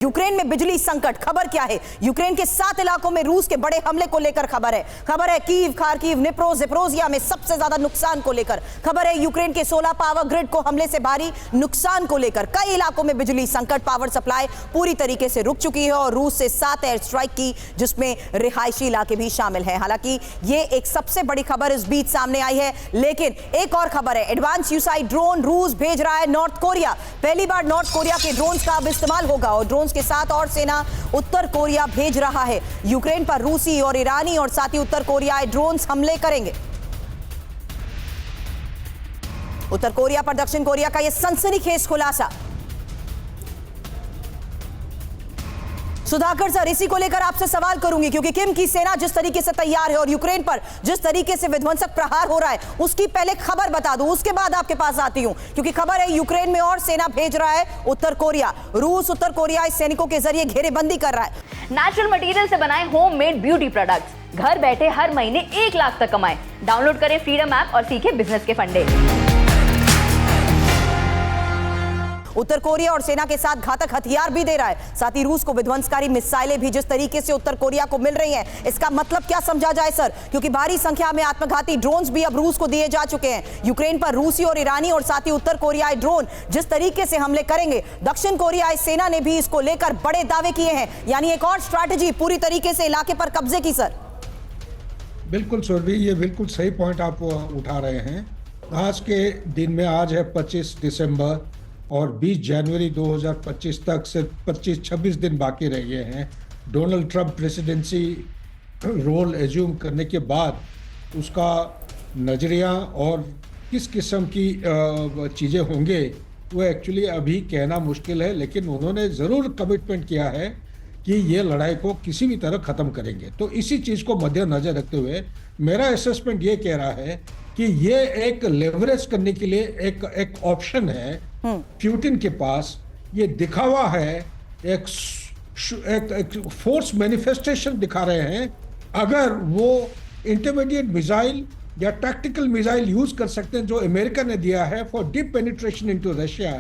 Ukraine में बिजली संकट। खबर क्या है? यूक्रेन के 7 इलाकों में रूस के बड़े हमले को लेकर खबर है कीव, खार्किव, निप्रो, ज़ेपोरिज़िया में सबसे ज्यादा नुकसान को लेकर खबर है। यूक्रेन के 16 पावर ग्रिड को हमले से भारी नुकसान को लेकर कई इलाकों में बिजली संकट, पावर सप्लाई पूरी तरीके से रुक चुकी है और रूस से 7 एयर स्ट्राइक की, जिसमें रिहायशी इलाके भी शामिल हैं। हालांकि ये एक सबसे बड़ी खबर इस बीच सामने आई है, लेकिन एक और खबर है। एडवांस सुसाइड ड्रोन रूस भेज रहा है नॉर्थ कोरिया। पहली बार नॉर्थ कोरिया के ड्रोन्स का अब इस्तेमाल होगा और ड्रोन्स के साथ और सेना उत्तर कोरिया भेज रहा है। यूक्रेन पर रूसी और ईरानी और साथ ही उत्तर कोरियाई ड्रोन्स हमले करेंगे। उत्तर कोरिया पर दक्षिण कोरिया का यह सनसनीखेज खुलासा। सुधाकर सर, इसी को लेकर आपसे सवाल करूंगी, क्योंकि किम की सेना जिस तरीके से तैयार है और यूक्रेन पर जिस तरीके से विध्वंसक प्रहार हो रहा है, उसकी पहले खबर बता दूं, उसके बाद आपके पास आती हूं, क्योंकि खबर है यूक्रेन में और सेना भेज रहा है उत्तर कोरिया। रूस उत्तर कोरियाई सैनिकों के जरिए घेरेबंदी कर रहा है। नेचुरल मटेरियल से बनाए होममेड ब्यूटी प्रोडक्ट्स, घर बैठे हर महीने 1 लाख तक कमाएं। डाउनलोड करें फ्रीडम ऐप और सीखें बिजनेस के फंडे। उत्तर कोरिया और सेना के साथ घातक हथियार भी दे रहा है, साथ ही रूस को विध्वंसकारी मिसाइलें भी जिस तरीके से उत्तर कोरिया को मिल रही हैं, इसका मतलब क्या समझा जाए सर? क्योंकि भारी संख्या में आत्मघाती ड्रोन्स भी अब रूस को दिए जा चुके हैं। यूक्रेन पर रूसी और ईरानी और साथ ही उत्तर कोरियाई ड्रोन जिस तरीके से हमले करेंगे, दक्षिण कोरियाई सेना ने भी इसको लेकर बड़े दावे किए हैं, यानी एक और स्ट्रैटेजी पूरी तरीके से इलाके पर कब्जे की। सर बिल्कुल सुरभि, ये बिल्कुल सही पॉइंट आप उठा रहे हैं। आज के दिन में, आज है 25 दिसंबर और 20 जनवरी 2025 तक सिर्फ 25-26 दिन बाकी रह गए हैं। Donald Trump presidency role assume करने के बाद उसका नज़रिया और किस किस्म की चीज़ें होंगे वो एक्चुअली अभी कहना मुश्किल है, लेकिन उन्होंने ज़रूर कमिटमेंट किया है कि ये लड़ाई को किसी भी तरह ख़त्म करेंगे। तो इसी चीज़ को मद्देनज़र रखते हुए मेरा असेसमेंट ये कह रहा है कि ये एक लेवरेज करने के लिए एक ऑप्शन है पुतिन के पास। ये दिखावा है, एक फोर्स मैनिफेस्टेशन दिखा रहे हैं। अगर वो इंटरमीडिएट मिसाइल या टैक्टिकल मिसाइल यूज कर सकते हैं जो अमेरिका ने दिया है for deep penetration into Russia,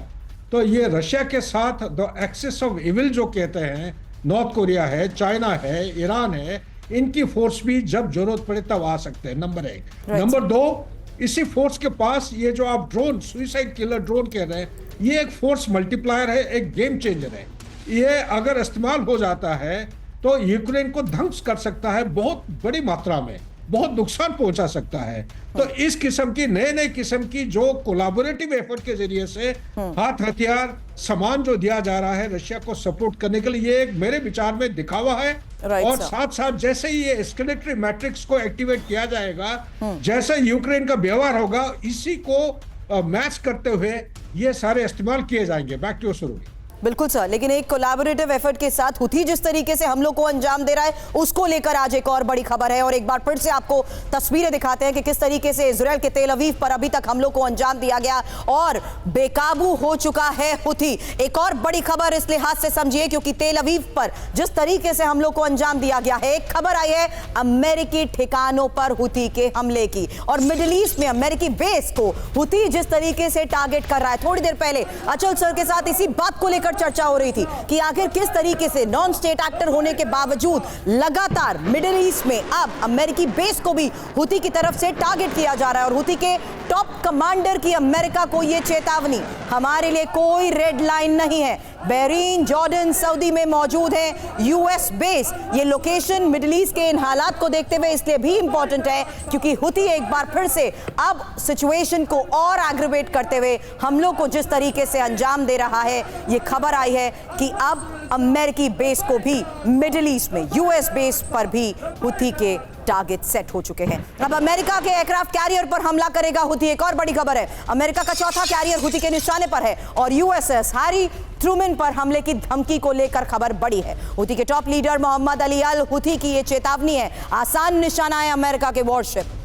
तो ये रशिया के साथ द एक्सेस ऑफ इविल जो कहते हैं, नॉर्थ कोरिया है, चाइना है, ईरान है, इनकी फोर्स भी जब जरूरत पड़े तब आ सकते हैं। नंबर 1। नंबर 2, इसी फोर्स के पास ये जो आप ड्रोन, सुइसाइड किलर ड्रोन कह रहे हैं, ये एक फोर्स मल्टीप्लायर है, एक गेम चेंजर है। ये अगर इस्तेमाल हो जाता है तो यूक्रेन को ध्वंस कर सकता है, बहुत बड़ी मात्रा में बहुत नुकसान पहुंचा सकता है। तो इस किस्म की नए किस्म की जो कोलैबोरेटिव एफर्ट के जरिए से हाथ हथियार सामान जो दिया जा रहा है रशिया को सपोर्ट करने के लिए, ये एक मेरे विचार में दिखावा है। और साथ साथ जैसे ही ये एस्केलेटरी मैट्रिक्स को एक्टिवेट किया जाएगा, जैसे यूक्रेन का व्यवहार होगा, इसी को मैच करते हुए ये सारे इस्तेमाल किए जाएंगे। बैक टू शुरू। बिल्कुल सर, लेकिन एक कोलैबोरेटिव एफर्ट के साथ हुथी जिस तरीके से हमलों को अंजाम दे रहा है, उसको लेकर आज एक और बड़ी खबर है। और एक बार फिर से आपको तस्वीरें दिखाते हैं कि किस तरीके से इजराइल के तेल अवीव पर अभी तक हमलों को अंजाम दिया गया और बेकाबू हो चुका है हुथी। एक और बड़ी खबर इस लिहाज से समझिए, क्योंकि तेल अवीव पर जिस तरीके से हमलों को अंजाम दिया गया है, एक खबर आई है अमेरिकी ठिकानों पर हुथी के हमले की, और मिडिल ईस्ट में अमेरिकी बेस को हुथी जिस तरीके से टारगेट कर रहा है। थोड़ी देर पहले अचल सर के साथ इसी बात को लेकर चर्चा हो रही थी कि आखिर किस तरीके से नॉन स्टेट एक्टर होने के बावजूद लगातार मिडिल ईस्ट में अब अमेरिकी बेस को भी हुथी की तरफ से टारगेट किया जा रहा है। और हुथी के टॉप कमांडर की अमेरिका को यह चेतावनी, हमारे लिए कोई रेड लाइन नहीं है। बहरीन, जॉर्डन, सऊदी में मौजूद है यूएस बेस। ये लोकेशन मिडिल ईस्ट के इन हालात को देखते हुए इसलिए भी इंपॉर्टेंट है क्योंकि हुथी एक बार फिर से अब सिचुएशन को और एग्रीवेट करते हुए हमलों को जिस तरीके से अंजाम दे रहा है, ये खबर आई है कि अब अमेरिकी बेस को भी मिडिल ईस्ट में यूएस बेस पर भी हुथी के टारगेट सेट हो चुके हैं। अब अमेरिका के एयरक्राफ्ट कैरियर पर हमला करेगा हुथी। एक और बड़ी खबर है, अमेरिका का चौथा कैरियर हुथी के निशाने पर है और यूएसएस हैरी ट्रूमन पर हमले की धमकी को लेकर खबर बड़ी है। हुथी के टॉप लीडर मोहम्मद अली अल हुथी की यह चेतावनी है, आसान निशाना है अमेरिका के वॉरशिप।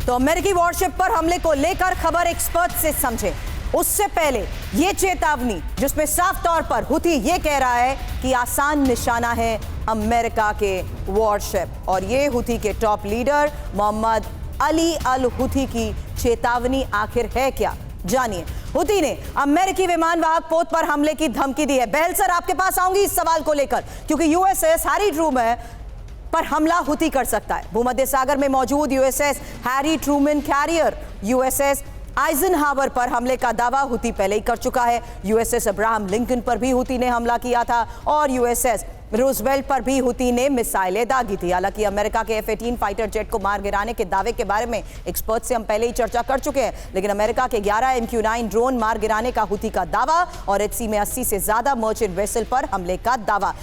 तो अमेरिकी वॉरशिप पर हमले को लेकर खबर एक्सपर्ट से समझे, उससे पहले ये चेतावनी जिसमें साफ तौर पर हुथी ये कह रहा है कि आसान निशाना है अमेरिका के वॉरशिप, और ये हुथी के टॉप लीडर मोहम्मद अली अल हुथी की चेतावनी आखिर है क्या, जानिए। हुती ने अमेरिकी विमान वाहक पोत पर हमले की धमकी दी है। बहल सर, आपके पास आऊंगी इस सवाल को लेकर, क्योंकि यूएसएस हैरी ट्रूमैन पर हमला हुती कर सकता है। भूमध्य सागर में मौजूद USS Harry Trueman career USS Eisenhower पर हमले का दावा हुती पहले ही कर चुका है। यूएसएस अब्राहम लिंकन पर भी हुती ने हमला किया था और यूएसएस रूजवेल्ट पर भी हुती ने मिसाइलें दागी थी। हालांकि अमेरिका के F-18 फाइटर जेट को मार गिराने के दावे के बारे में एक्सपर्ट से हम पहले ही चर्चा कर चुके हैं, लेकिन अमेरिका के 11 MQ-9 ड्रोन मार गिराने का हुती का दावा और HC में 80 से ज्यादा मर्चेंट वेसल पर हमले का दावा।